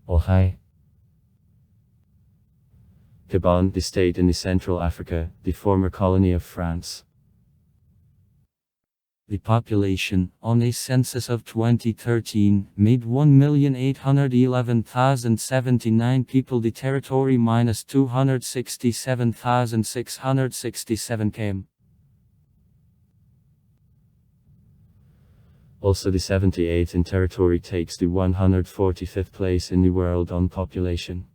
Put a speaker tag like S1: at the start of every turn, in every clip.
S1: or Hi. Gabon, the state in the Central Africa, the former colony of France. The population, on a census of 2013, made 1,811,079 people. The territory minus 267,667 km. Also the 78th in territory takes the 145th place in the world on population.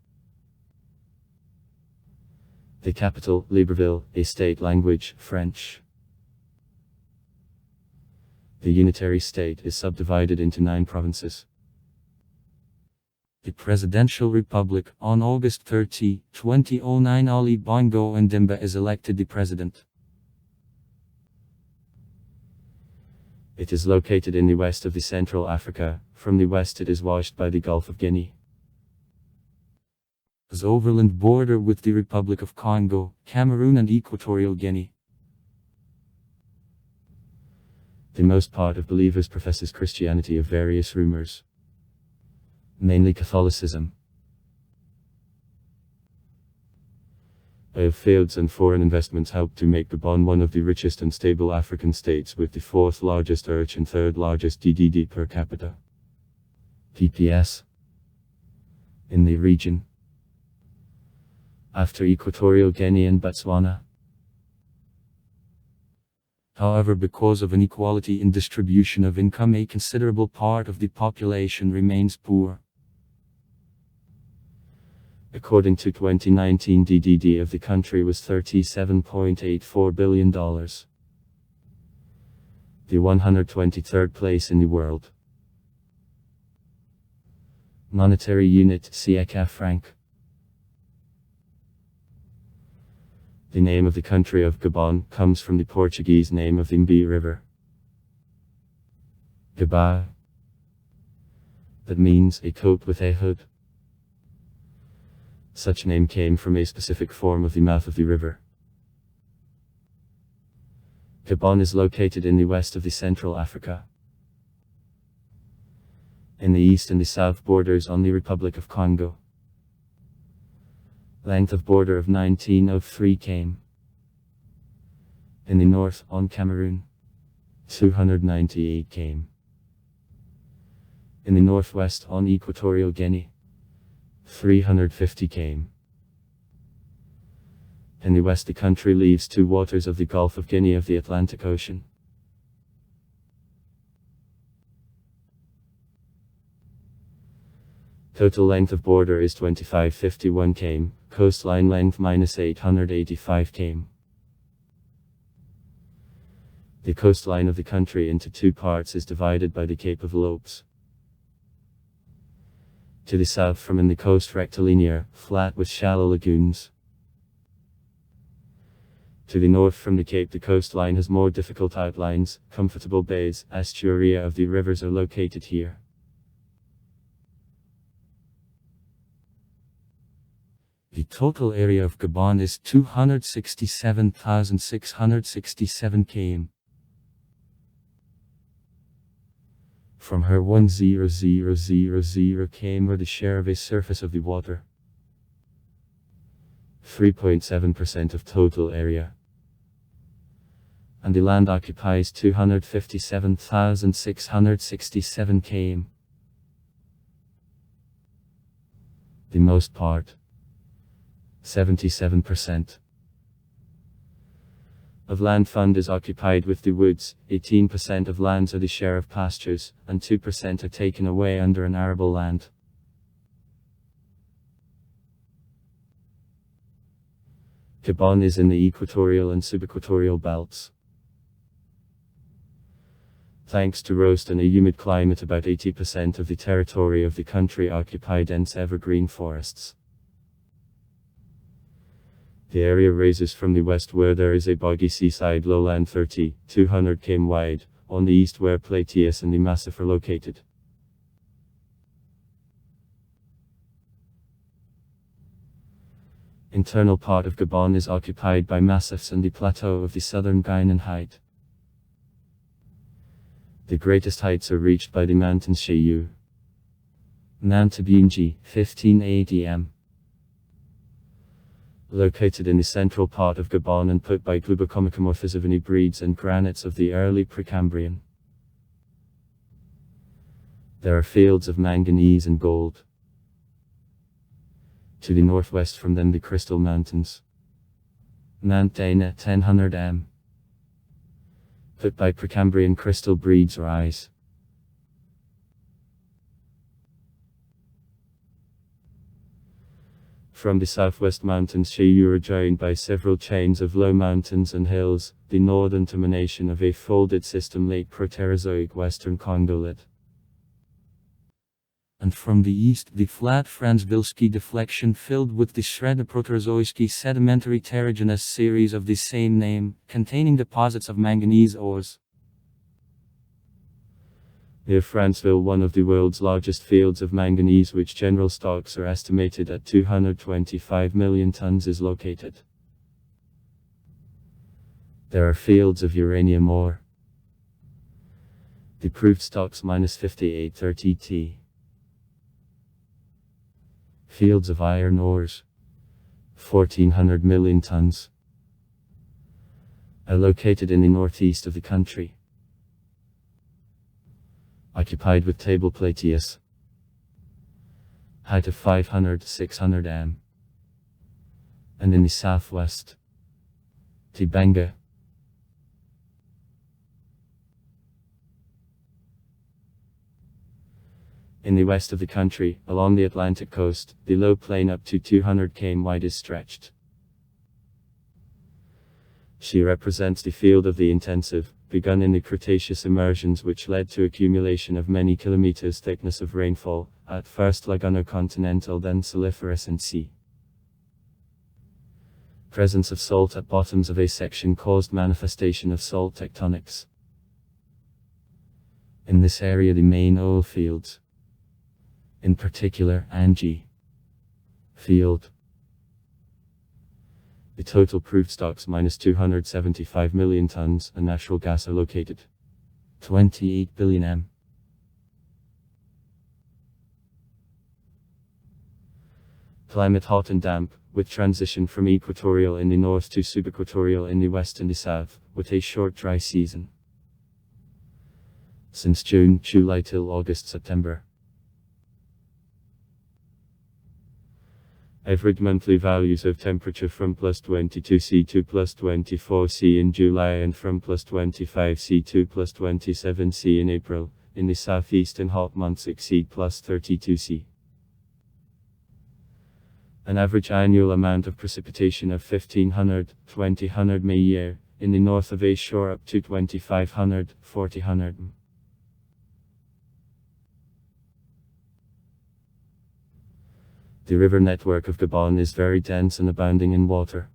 S1: The capital, Libreville, a state language, French. The unitary state is subdivided into 9 provinces. The Presidential Republic, on August 30, 2009, Ali Bongo Ndimba is elected the president. It is located in the west of the Central Africa. From the west it is washed by the Gulf of Guinea. Its overland border with the Republic of Congo, Cameroon and Equatorial Guinea. The most part of believers professes Christianity of various rumors, mainly Catholicism. Fields and foreign investments helped to make Gabon one of the richest and stable African states, with the 4th largest ERH and 3rd largest DDD per capita (PPS) in the region, after Equatorial Guinea and Botswana. However, because of inequality in distribution of income, a considerable part of the population remains poor. According to 2019 DDD of the country was $37.84 billion. The 123rd place in the world. Monetary unit, CFA franc. The name of the country of Gabon comes from the Portuguese name of the Mbi River, Gaba, that means a coat with a hood. Such name came from a specific form of the mouth of the river. Gabon is located in the west of the Central Africa. In the east and the south borders on the Republic of Congo. Length of border of 1903 km. In the north, on Cameroon, 298 km. In the northwest, on Equatorial Guinea, 350 km. In the west the country leaves 2 waters of the Gulf of Guinea of the Atlantic Ocean. Total length of border is 2551 km, coastline length minus 885 km. The coastline of the country into 2 parts is divided by the Cape of Lopes. To the south from in the coast rectilinear, flat with shallow lagoons. To the north from the Cape the coastline has more difficult outlines, comfortable bays, estuaria of the rivers are located here. The total area of Gabon is 267,667 km. From her 10000 km are the share of a surface of the water. 3.7% of total area. And the land occupies 257,667 km. The most part, 77%. Of land fund is occupied with the woods, 18% of lands are the share of pastures, and 2% are taken away under an arable land. Gabon is in the equatorial and subequatorial belts. Thanks to roast and a humid climate, about 80% of the territory of the country occupy dense evergreen forests. The area raises from the west where there is a boggy seaside lowland 200 km wide, on the east where Plateaus and the Massif are located. Internal part of Gabon is occupied by massifs and the plateau of the southern Guianan height. The greatest heights are reached by the mountains Cheyu, Nantabunji, 1580 m. Located in the central part of Gabon and put by Glubocomicomorphizovany breeds and granites of the early Precambrian. There are fields of manganese and gold. To the northwest from them the Crystal Mountains. Nantana, 1000 m. Put by Precambrian crystal breeds rise. From the southwest mountains you are joined by several chains of low mountains and hills, the northern termination of a folded system late Proterozoic western Congolid. And from the east the flat Franzbilski deflection filled with the shredded Proterozoic sedimentary terrigenous series of the same name, containing deposits of manganese ores. Near Franceville, one of the world's largest fields of manganese, which general stocks are estimated at 225 million tons, is located. There are fields of uranium ore. The proved stocks -5830 T. Fields of iron ores, 1400 million tons, are located in the northeast of the country. Occupied with table plateaus, height of 500-600 m, and in the southwest, Tibanga. In the west of the country, along the Atlantic coast, the low plain up to 200 km wide is stretched. She represents the field of the intensive, begun in the Cretaceous immersions which led to accumulation of many kilometers thickness of rainfall, at first laguno-continental then saliferous and sea. Presence of salt at bottoms of a section caused manifestation of salt tectonics. In this area the main oil fields, in particular Angie field. The total proved stocks -275 million tons and natural gas are located. 28 billion m. Climate hot and damp, with transition from equatorial in the north to subequatorial in the west and the south, with a short dry season. Since June, July till August, September. Average monthly values of temperature from +22 C to +24 C in July and from +25 C to +27 C in April. In the southeast and hot months exceed +32 C. An average annual amount of precipitation of 1500-2000 m a year, in the north of a shore up to 2500-4000 m. The river network of Gabon is very dense and abounding in water.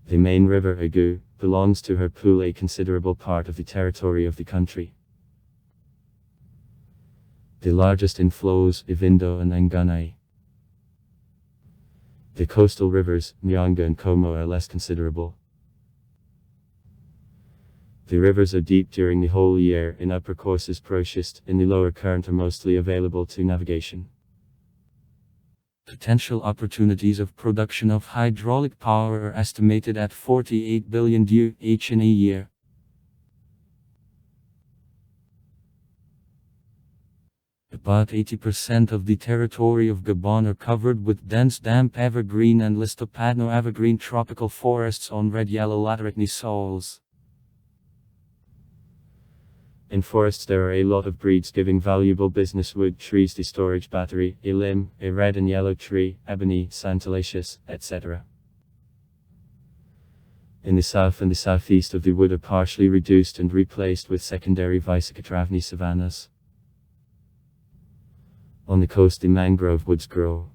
S1: The main river Agu belongs to her pool, a considerable part of the territory of the country. The largest inflows Ivindo and Anganai. The coastal rivers Nyanga and Como are less considerable. The rivers are deep during the whole year, in upper courses proschist, in the lower current are mostly available to navigation. Potential opportunities of production of hydraulic power are estimated at 48 billion DH in a year. About 80% of the territory of Gabon are covered with dense damp evergreen and listopadno evergreen tropical forests on red-yellow laterite soils. In forests there are a lot of breeds giving valuable business: wood trees, the storage battery, a limb, a red and yellow tree, ebony, santalaceous, etc. In the south and the southeast of the wood are partially reduced and replaced with secondary Visicotravni savannas. On the coast the mangrove woods grow.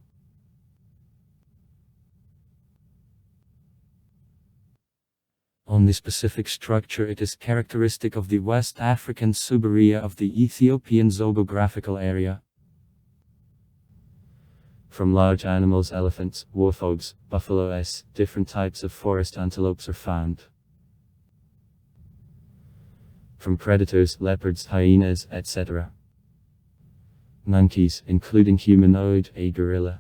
S1: On the specific structure, it is characteristic of the West African suberia of the Ethiopian zogographical area. From large animals, elephants, warthogs, buffaloes, different types of forest antelopes are found. From predators, leopards, hyenas, etc. Monkeys, including humanoid, a gorilla.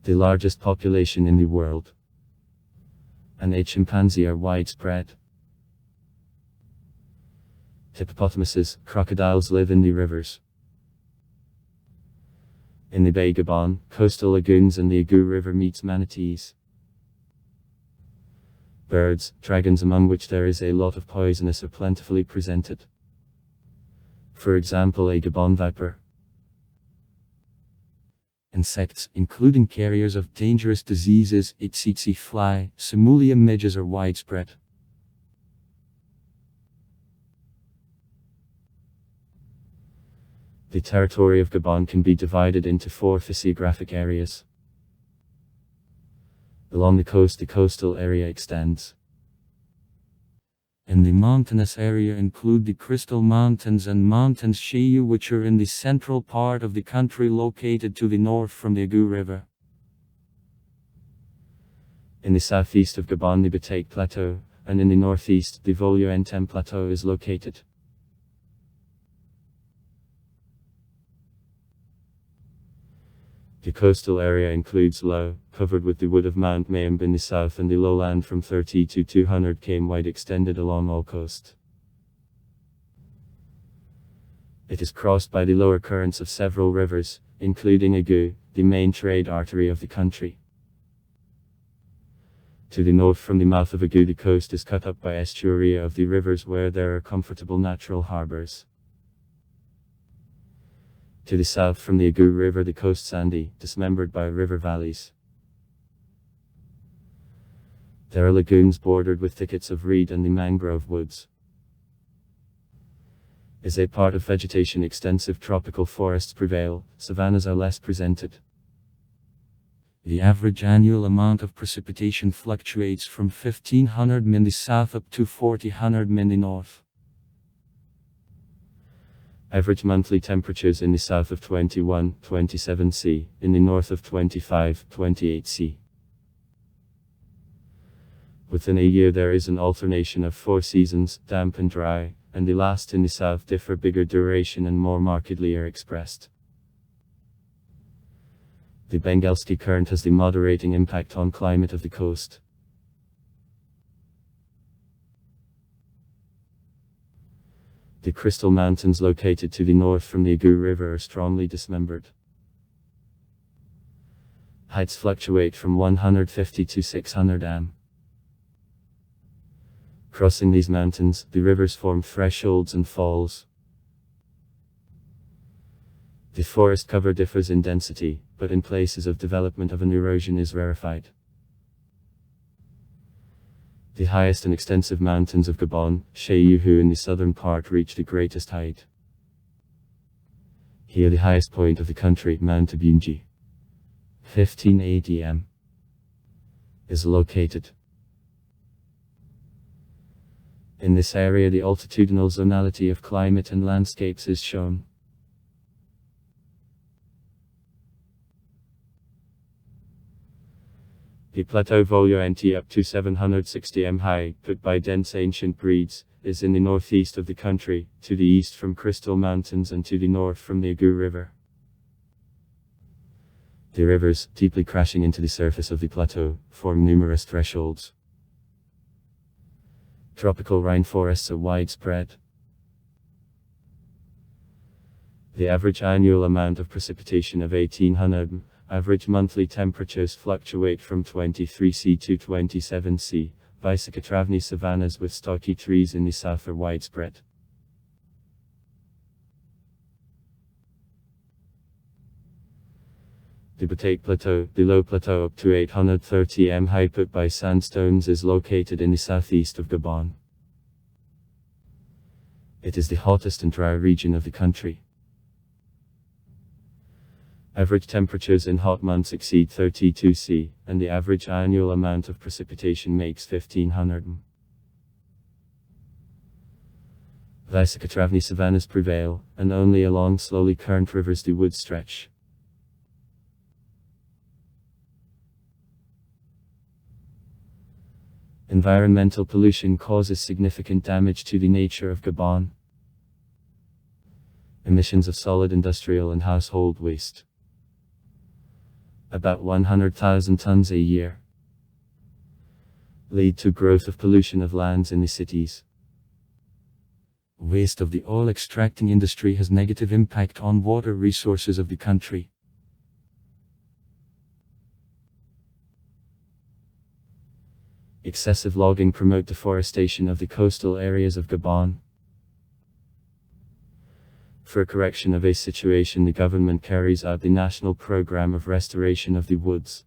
S1: The largest population in the world. And a chimpanzee are widespread. Hippopotamuses, crocodiles live in the rivers. In the Bay Gabon, coastal lagoons and the Agu River meets manatees. Birds, dragons among which there is a lot of poisonous are plentifully presented. For example, a Gabon viper. Insects, including carriers of dangerous diseases, a tsetse fly, Simulium midges are widespread. The territory of Gabon can be divided into 4 physiographic areas. Along the coast, the coastal area extends. In the mountainous area include the Crystal Mountains and Mountains Sheyu, which are in the central part of the country located to the north from the Agu River. In the southeast of Gabon, the Batake Plateau, and in the northeast, the Voluentem Plateau is located. The coastal area includes low, covered with the wood of Mount Mayombe in the south and the lowland from 30 to 200 km wide extended along all coast. It is crossed by the lower currents of several rivers, including Agu, the main trade artery of the country. To the north from the mouth of Agu, the coast is cut up by estuaria of the rivers where there are comfortable natural harbors. To the south from the Agu River, the coast sandy, dismembered by river valleys. There are lagoons bordered with thickets of reed and the mangrove woods. As a part of vegetation, extensive tropical forests prevail, savannas are less presented. The average annual amount of precipitation fluctuates from 1500 mm in the south up to 4000 mm in the north. Average monthly temperatures in the south of 21-27 C, in the north of 25-28 C. Within a year there is an alternation of 4 seasons, damp and dry, and the last in the south differ bigger duration and more markedly are expressed. The Bengalski current has the moderating impact on climate of the coast. The Crystal Mountains located to the north from the Agu River are strongly dismembered. Heights fluctuate from 150 to 600 am. Crossing these mountains, the rivers form thresholds and falls. The forest cover differs in density, but in places of development of an erosion is rarefied. The highest and extensive mountains of Gabon, Sheyu in the southern part, reach the greatest height. Here the highest point of the country, Mount Abunji, 1580 m, is located. In this area the altitudinal zonality of climate and landscapes is shown. The plateau Voluente up to 760 m high, put by dense ancient breeds, is in the northeast of the country, to the east from Crystal Mountains and to the north from the Agu River. The rivers, deeply crashing into the surface of the plateau, form numerous thresholds. Tropical rainforests are widespread. The average annual amount of precipitation of 1800 m. Average monthly temperatures fluctuate from 23 C to 27 C. Visicotravni savannas with stocky trees in the south are widespread. The Batake Plateau, the low plateau up to 830 m high put by sandstones, is located in the southeast of Gabon. It is the hottest and dry region of the country. Average temperatures in hot months exceed 32 C, and the average annual amount of precipitation makes 1500 m. Visicotravni savannas prevail, and only along slowly current rivers do woods stretch. Environmental pollution causes significant damage to the nature of Gabon. Emissions of solid industrial and household waste. About 100,000 tons a year. Lead to growth of pollution of lands in the cities. Waste of the oil extracting industry has negative impact on water resources of the country. Excessive logging promote deforestation of the coastal areas of Gabon. For correction of a situation, the government carries out the national program of restoration of the woods.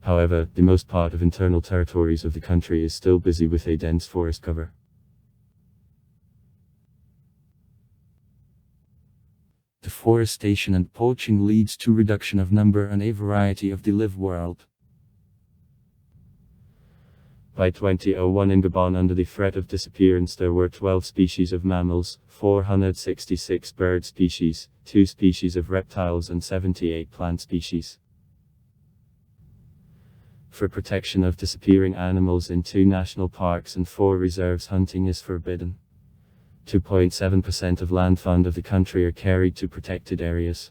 S1: However, the most part of internal territories of the country is still busy with a dense forest cover. Deforestation and poaching leads to reduction of number and a variety of the live world. By 2001 in Gabon, under the threat of disappearance, there were 12 species of mammals, 466 bird species, 2 species of reptiles and 78 plant species. For protection of disappearing animals in 2 national parks and 4 reserves, hunting is forbidden. 2.7% of land fund of the country are carried to protected areas.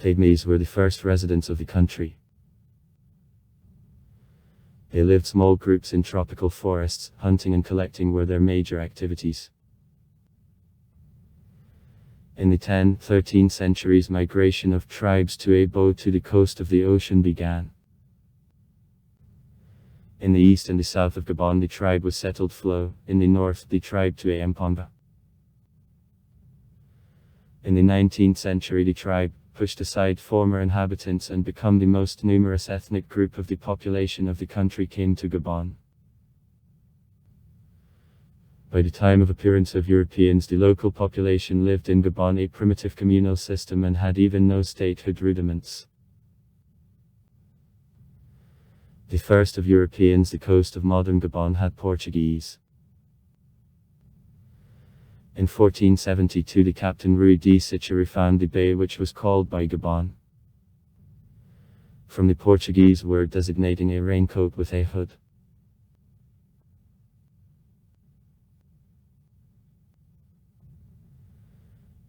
S1: Pygmies were the first residents of the country. They lived small groups in tropical forests. Hunting and collecting were their major activities. In the 10th-13th centuries, migration of tribes to Abo to the coast of the ocean began. In the east and the south of Gabon the tribe was settled Flo, in the north the tribe to Amponga. In the 19th century the tribe pushed aside former inhabitants and become the most numerous ethnic group of the population of the country came to Gabon. By the time of appearance of Europeans, the local population lived in Gabon a primitive communal system and had even no statehood rudiments. The first of Europeans, the coast of modern Gabon had Portuguese. In 1472 the Captain Rui de Sichere found the bay which was called by Gabon, from the Portuguese word designating a raincoat with a hood.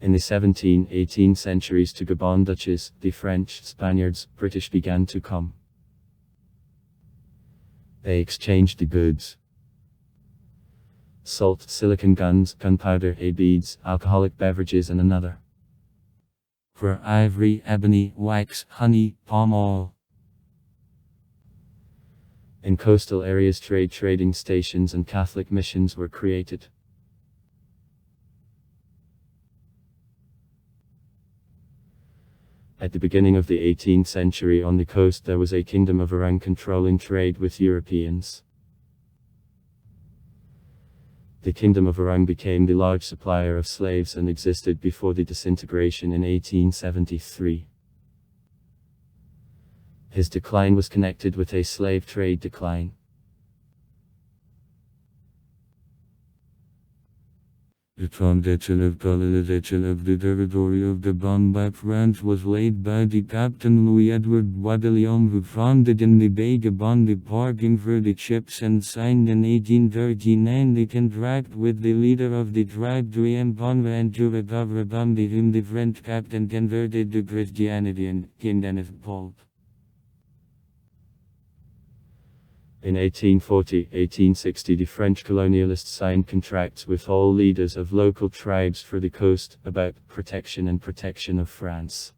S1: In the 17th-18th centuries to Gabon Dutches, the French, Spaniards, British began to come. They exchanged the goods. Salt, silicon guns, gunpowder, beads, alcoholic beverages and another. For ivory, ebony, wax, honey, palm oil. In coastal areas trading stations and Catholic missions were created. At the beginning of the 18th century on the coast there was a kingdom of Orang controlling trade with Europeans. The kingdom of Orang became the large supplier of slaves and existed before the disintegration in 1873. His decline was connected with a slave trade decline. The foundation of colonization of the territory of Gabon by France was laid by the Captain Louis-Edouard Boisdelion, who founded in the Bay Gabon the parking for the ships and signed in 1839 the contract with the leader of the tribe to Amponga and to recover Bambi, whom the French captain converted to Christianity, and King Dennis Paul. In 1840-1860 the French colonialists signed contracts with all leaders of local tribes for the coast, about protection of France.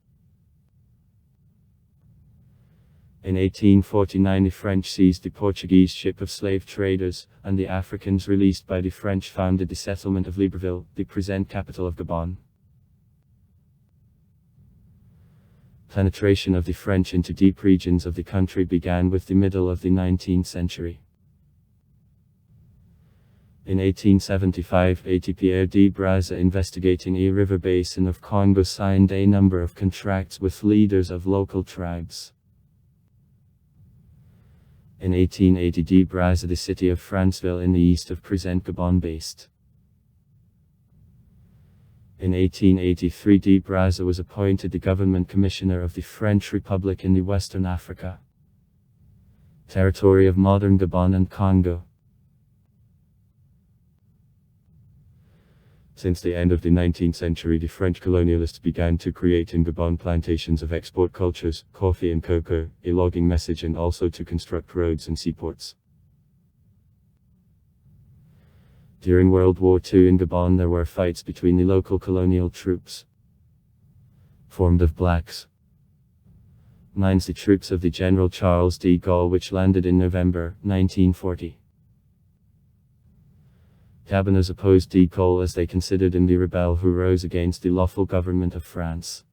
S1: In 1849 the French seized the Portuguese ship of slave traders, and the Africans released by the French founded the settlement of Libreville, the present capital of Gabon. Penetration of the French into deep regions of the country began with the middle of the 19th century. In 1875, Pierre de Brazza, investigating a river basin of Congo, signed a number of contracts with leaders of local tribes. In 1880 de Brazza the city of Franceville in the east of present Gabon based. In 1883 de Brazza was appointed the government commissioner of the French Republic in the Western Africa. Territory of modern Gabon and Congo. Since the end of the 19th century, the French colonialists began to create in Gabon plantations of export cultures, coffee and cocoa, a logging message, and also to construct roads and seaports. During World War II in Gabon, there were fights between the local colonial troops, formed of blacks, minus the troops of the General Charles de Gaulle, which landed in November 1940. Gaboners opposed de Gaulle as they considered him the rebel who rose against the lawful government of France.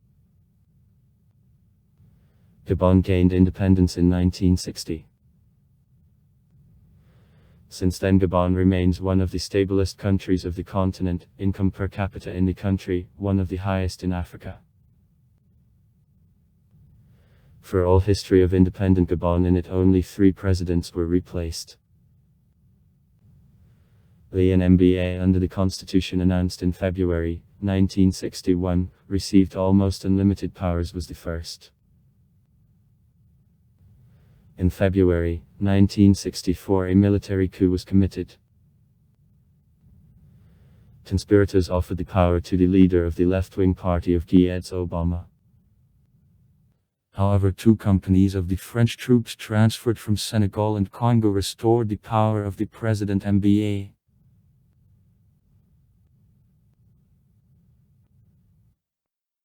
S1: Gabon gained independence in 1960. Since then, Gabon remains one of the stablest countries of the continent, income per capita in the country, one of the highest in Africa. For all history of independent Gabon, in it only 3 presidents were replaced. The MBA, under the constitution announced in February 1961, received almost unlimited powers, was the first. In February 1964, a military coup was committed. Conspirators offered the power to the leader of the left-wing party of Guaido Obama. However, 2 companies of the French troops transferred from Senegal and Congo restored the power of the President MBA.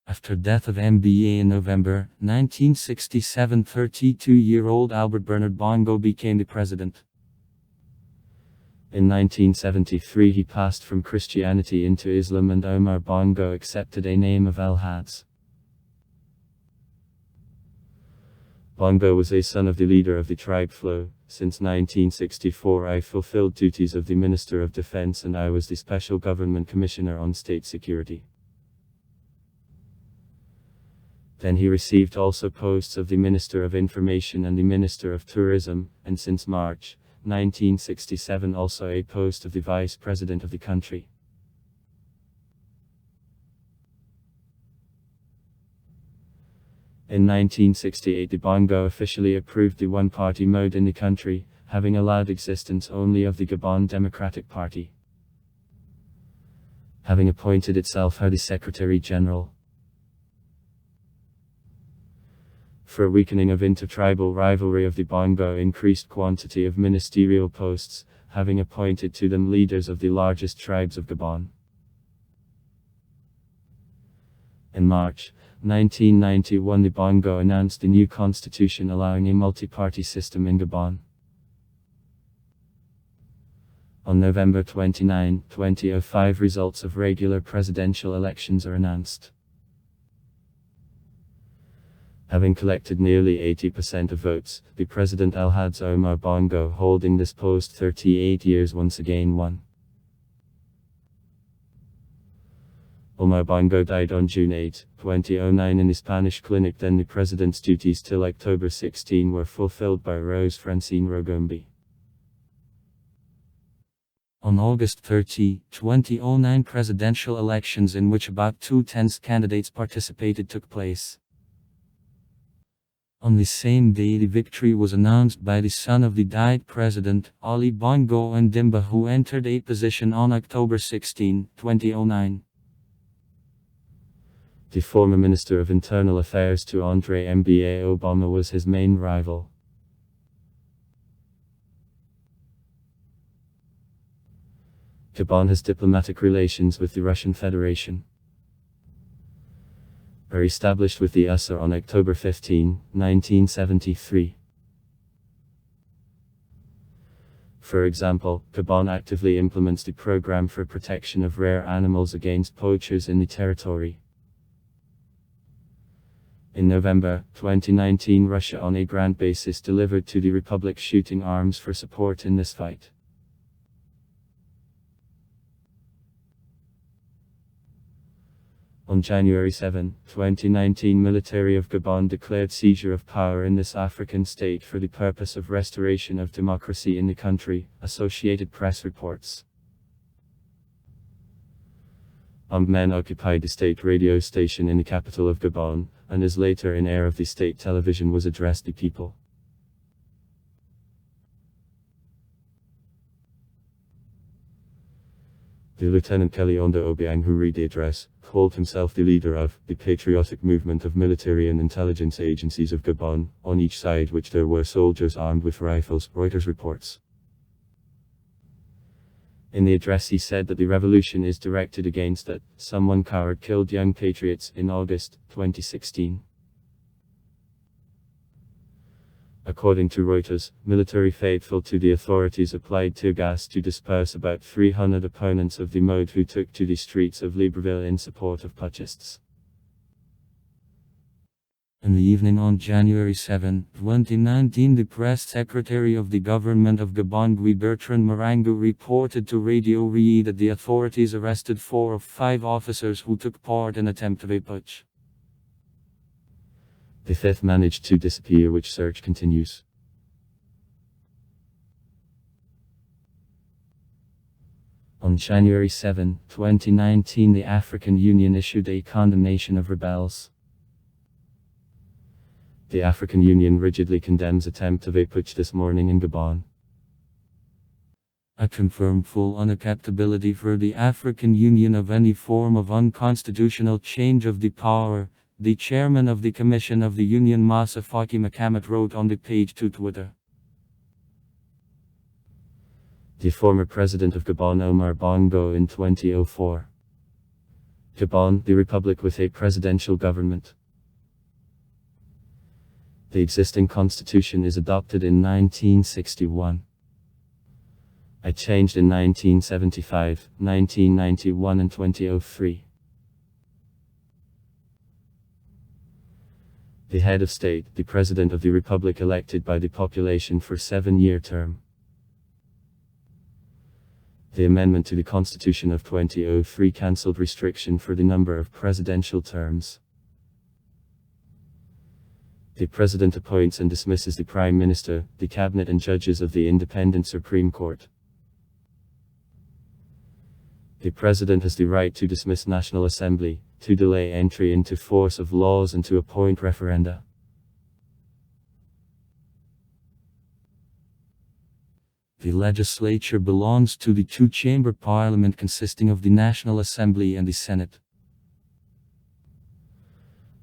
S1: After death of MBA in November 1967, 32-year-old Albert Bernard Bongo became the president. In 1973, he passed from Christianity into Islam, and Omar Bongo accepted a name of El-Hadj. Bongo was a son of the leader of the tribe Flo. Since 1964, I fulfilled duties of the Minister of Defense, and I was the Special Government Commissioner on State Security. Then he received also posts of the Minister of Information and the Minister of Tourism, and since March 1967 also a post of the Vice President of the country. In 1968, the Bongo officially approved the one-party mode in the country, having allowed existence only of the Gabon Democratic Party, having appointed itself the Secretary General. For weakening of intertribal rivalry of the Bongo, increased quantity of ministerial posts, having appointed to them leaders of the largest tribes of Gabon. In March 1991, the Bongo announced the new constitution allowing a multi-party system in Gabon. On November 29, 2005, results of regular presidential elections are announced. Having collected nearly 80% of votes, the President El-Hadj Omar Bongo, holding this post 38 years, once again won. Omar Bongo died on June 8, 2009 in the Spanish clinic. Then the president's duties till October 16 were fulfilled by Rose Francine Rogombi. On August 30, 2009, presidential elections in which about 2/10 candidates participated took place. On the same day, the victory was announced by the son of the died president, Ali Bongo Ondimba, who entered a position on October 16, 2009. The former Minister of Internal Affairs to Andre Mba Obama was his main rival. Gabon has diplomatic relations with the Russian Federation, were established with the USA on October 15, 1973. For example, Gabon actively implements the program for protection of rare animals against poachers in the territory. In November 2019, Russia on a grant basis delivered to the Republic shooting arms for support in this fight. On January 7, 2019, military of Gabon declared seizure of power in this African state for the purpose of restoration of democracy in the country, Associated Press reports. Armed men occupied the state radio station in the capital of Gabon, and as later in air of the state television was addressed the people. The Lieutenant Keliondo Obiang, who read the address, called himself the leader of the patriotic movement of military and intelligence agencies of Gabon, on each side which there were soldiers armed with rifles, Reuters reports. In the address he said that the revolution is directed against that someone coward killed young patriots in August 2016. According to Reuters, military faithful to the authorities applied tear gas to disperse about 300 opponents of the mode who took to the streets of Libreville in support of putschists.
S2: In the evening on January 7, 2019, the press secretary of the government of Gabon, Guy Bertrand Marango, reported to Radio RE that the authorities arrested 4 of 5 officers who took part in an attempt of a putsch.
S1: The 5th managed to disappear, which search continues.
S2: On January 7, 2019, the African Union issued a condemnation of rebels.
S1: The African Union rigidly condemns attempt of a putsch this morning in Gabon.
S2: I confirm full unacceptability for the African Union of any form of unconstitutional change of the power, the chairman of the Commission of the Union, Massa Faki Makamat, wrote on the page to Twitter.
S1: The former president of Gabon, Omar Bongo, in 2004. Gabon, the republic with a presidential government. The existing constitution is adopted in 1961. It changed in 1975, 1991 and 2003. The head of state, the president of the republic, elected by the population for 7-year term. The amendment to the constitution of 2003 cancelled restriction for the number of presidential terms. The president appoints and dismisses the prime minister, the cabinet and judges of the independent Supreme Court. The president has the right to dismiss National Assembly, to delay entry into force of laws and to appoint referenda.
S2: The legislature belongs to the two-chamber parliament consisting of the National Assembly and the Senate.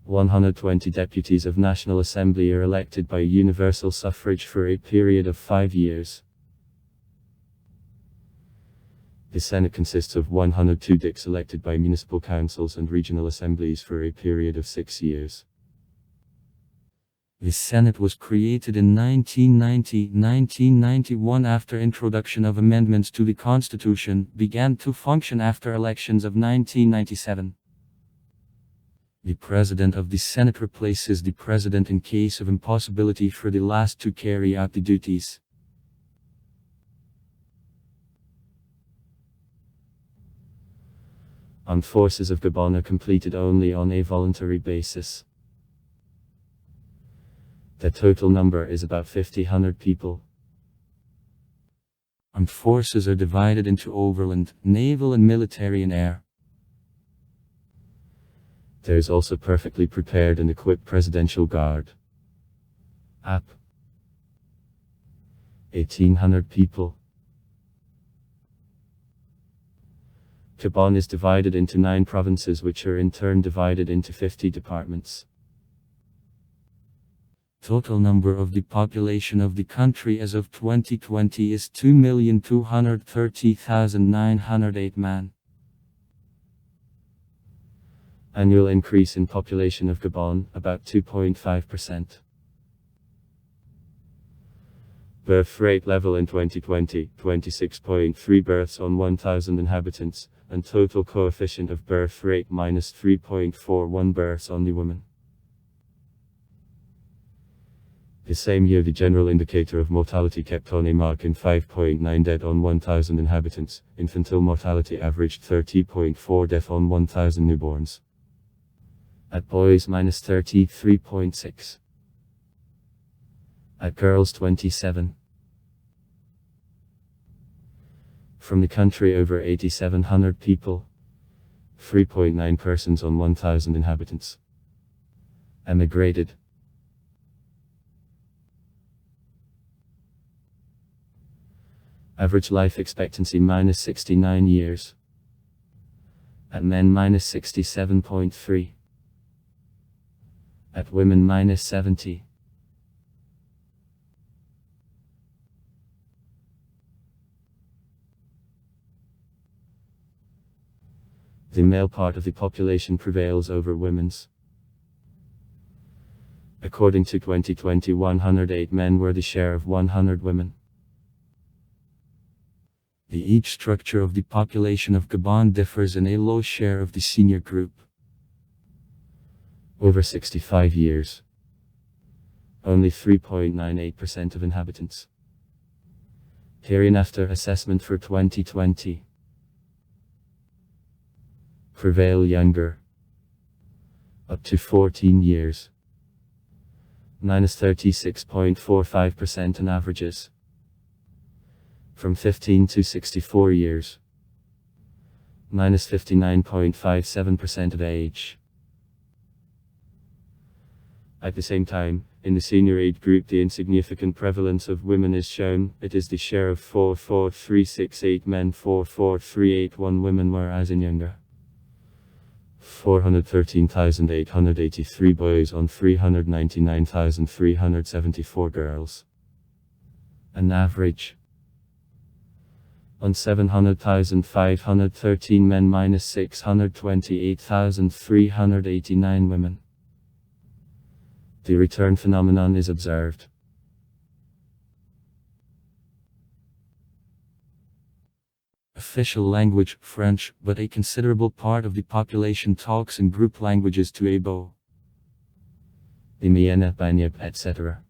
S1: 120 deputies of National Assembly are elected by universal suffrage for a period of 5 years. The Senate consists of 102 dicks elected by municipal councils and regional assemblies for a period of 6 years.
S2: The Senate was created in 1990-1991 after introduction of amendments to the Constitution, began to function after elections of 1997. The President of the Senate replaces the President in case of impossibility for the last to carry out the duties.
S1: Armed forces of Gabon are completed only on a voluntary basis. The total number is about 1,500 people.
S2: Armed forces are divided into overland, naval and military and air.
S1: There is also perfectly prepared and equipped Presidential Guard. 1,800 people. Gabon is divided into 9 provinces, which are in turn divided into 50 departments.
S2: Total number of the population of the country as of 2020 is 2,230,908 man.
S1: Annual increase in population of Gabon, about 2.5%. Birth rate level in 2020, 26.3 births on 1,000 inhabitants, and total coefficient of birth rate minus 3.41 births on the woman. The same year, the general indicator of mortality kept on a mark in 5.9 dead on 1,000 inhabitants. Infantile mortality averaged 30.4 death on 1,000 newborns. At boys minus 33.6. At girls 27. From the country, over 8,700 people. 3.9 persons on 1,000 inhabitants. Emigrated. Average life expectancy minus 69 years.
S2: At men -67.3. At women -70. The male part of the population prevails over women's. According to 2020, 108 men were the share of 100 women. The age structure of the population of Gabon differs in a low share of the senior group. Over 65 years. Only 3.98% of inhabitants. Hereinafter assessment for 2020. Prevail younger. Up to 14 years. -36.45% in averages. From 15 to 64 years. -59.57% of age. At the same time, in the senior age group the insignificant prevalence of women is shown. It is the share of 44368 men, 44381 women, whereas in younger 413,883 boys on 399,374 girls. An average on 700,513 men -628,389 women. The return phenomenon is observed. Official language, French, but a considerable part of the population talks in group languages to Abo, Imiena, Banyap, etc.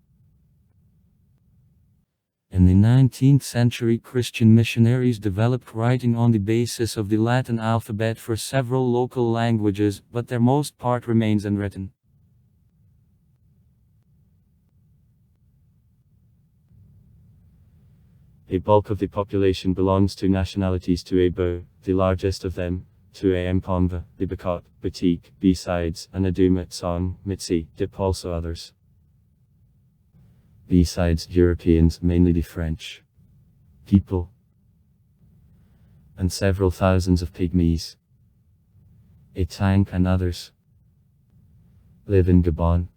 S2: In the 19th century, Christian missionaries developed writing on the basis of the Latin alphabet for several local languages, but their most part remains unwritten. A bulk of the population belongs to nationalities to Abo, the largest of them, to Ampomva, the Bakot, Batik, B-sides, and Adumat Song, Mitsi, Dip, also others. B-sides, Europeans, mainly the French people, and several thousands of Pygmies, Etang and others, live in Gabon.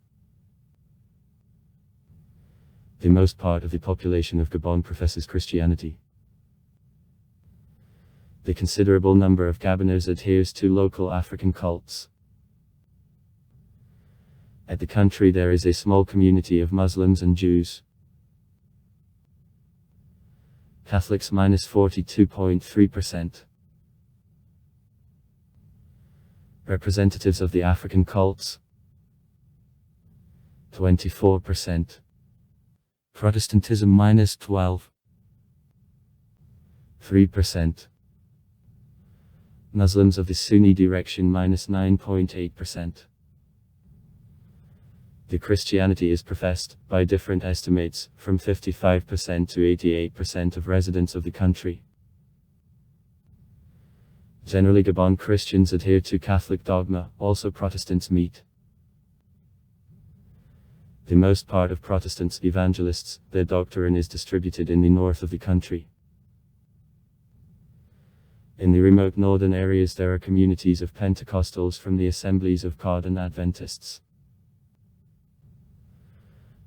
S2: The most part of the population of Gabon professes Christianity. The considerable number of Gaboners adheres to local African cults. At the country there is a small community of Muslims and Jews. Catholics -42.3%. Representatives of the African cults 24%. Protestantism -12. 3%. Muslims of the Sunni direction -9.8%. The Christianity is professed, by different estimates, from 55% to 88% of residents of the country. Generally Gabon Christians adhere to Catholic dogma, also Protestants meet. The most part of Protestants, evangelists, their doctrine is distributed in the north of the country. In the remote northern areas there are communities of Pentecostals from the assemblies of God and Adventists.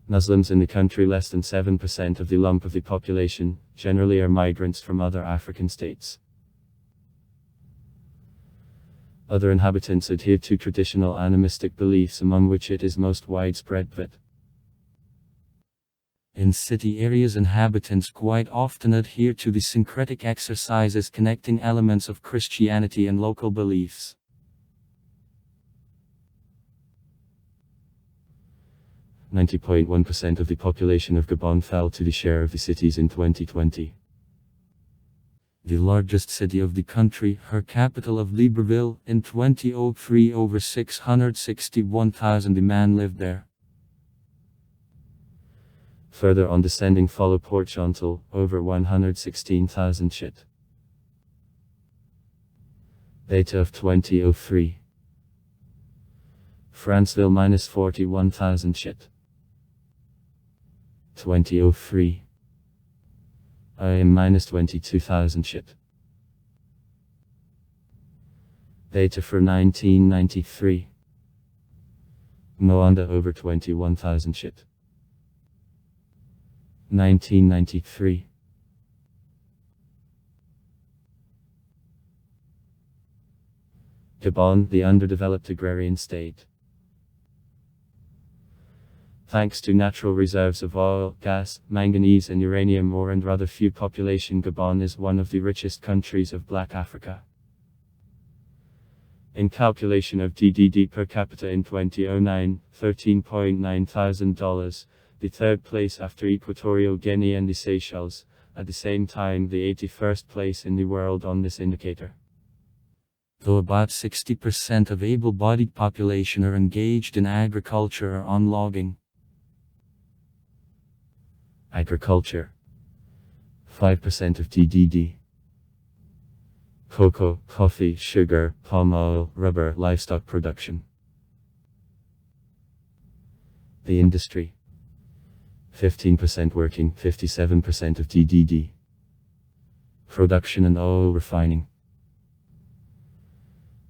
S2: Muslims in the country, less than 7% of the lump of the population, generally are migrants from other African states. Other inhabitants adhere to traditional animistic beliefs, among which it is most widespread but in city areas inhabitants quite often adhere to the syncretic exercises connecting elements of Christianity and local beliefs. .1% of the population of Gabon fell to the share of the cities in 2020. The largest city of the country, her capital of Libreville, in 2003 over 661,000 man lived there. Further on descending follow Port-Gentil, over 116,000 shit. Data of 2003. Franceville -41,000 shit. 2003. I am -22,000 shit. Data for 1993. Moanda over 21,000 shit. 1993. Gabon, the underdeveloped agrarian state. Thanks to natural reserves of oil, gas, manganese and uranium ore and rather few population, Gabon is one of the richest countries of Black Africa. In calculation of GDP per capita in 2009, $13.9 thousand, the third place after Equatorial Guinea and the Seychelles, at the same time the 81st place in the world on this indicator. Though about 60% of able-bodied population are engaged in agriculture or on logging. Agriculture. 5% of GDP. Cocoa, coffee, sugar, palm oil, rubber, livestock production. The industry. 15% working, 57% of GDP. Production and oil refining.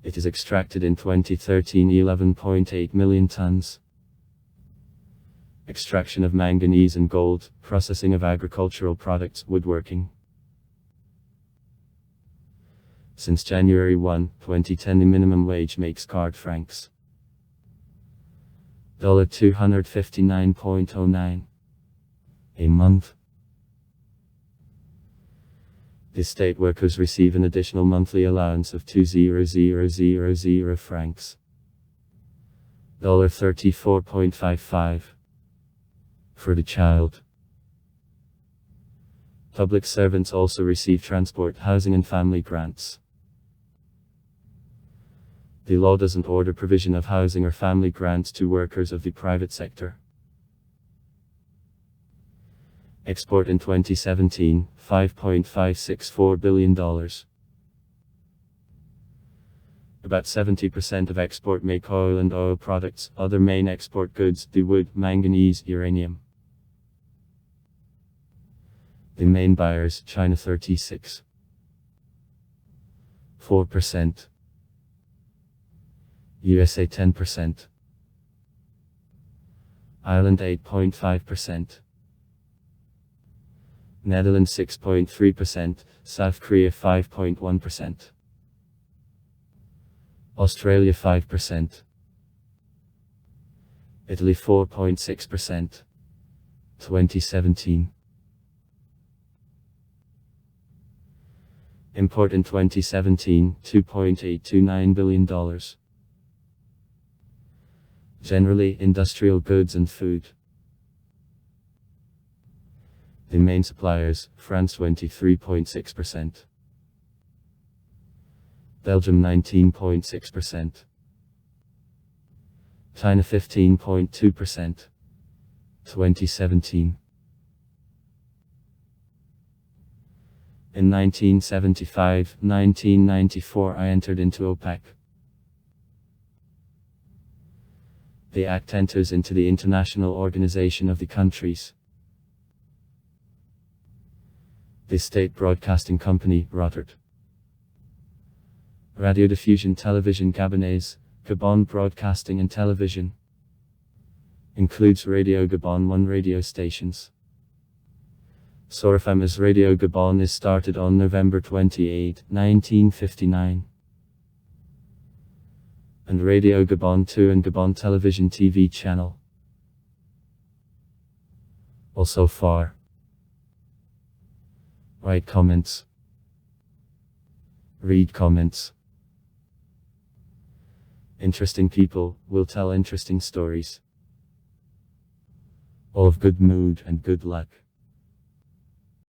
S2: It is extracted in 2013 11.8 million tons. Extraction of manganese and gold, processing of agricultural products, woodworking. Since January 1, 2010 the minimum wage makes card francs $259.09 a month. The state workers receive an additional monthly allowance of 2,000 francs $34.55 for the child. Public servants also receive transport, housing and family grants. The law doesn't order provision of housing or family grants to workers of the private sector. Export in 2017, $5.564 billion. About 70% of export make oil and oil products, other main export goods, the wood, manganese, uranium. The main buyers, China 36.4%. USA 10%. Ireland 8.5%. Netherlands 6.3%, South Korea 5.1%. Australia 5%. Italy 4.6%. 2017. Import in 2017, $2.829 billion. Generally, industrial goods and food. The main suppliers, France 23.6%. Belgium 19.6%. China 15.2%. 2017. In 1975-1994 I entered into OPEC. The act enters into the International Organization of the Countries. The state broadcasting company, Rotterdam. Radiodiffusion Television Gabonese, Gabon Broadcasting and Television. Includes Radio Gabon 1 radio stations. Sorafama's Radio Gabon is started on November 28, 1959. And Radio Gabon 2 and Gabon Television TV channel. Also far. Write comments. Read comments. Interesting people will tell interesting stories. All of good mood and good luck.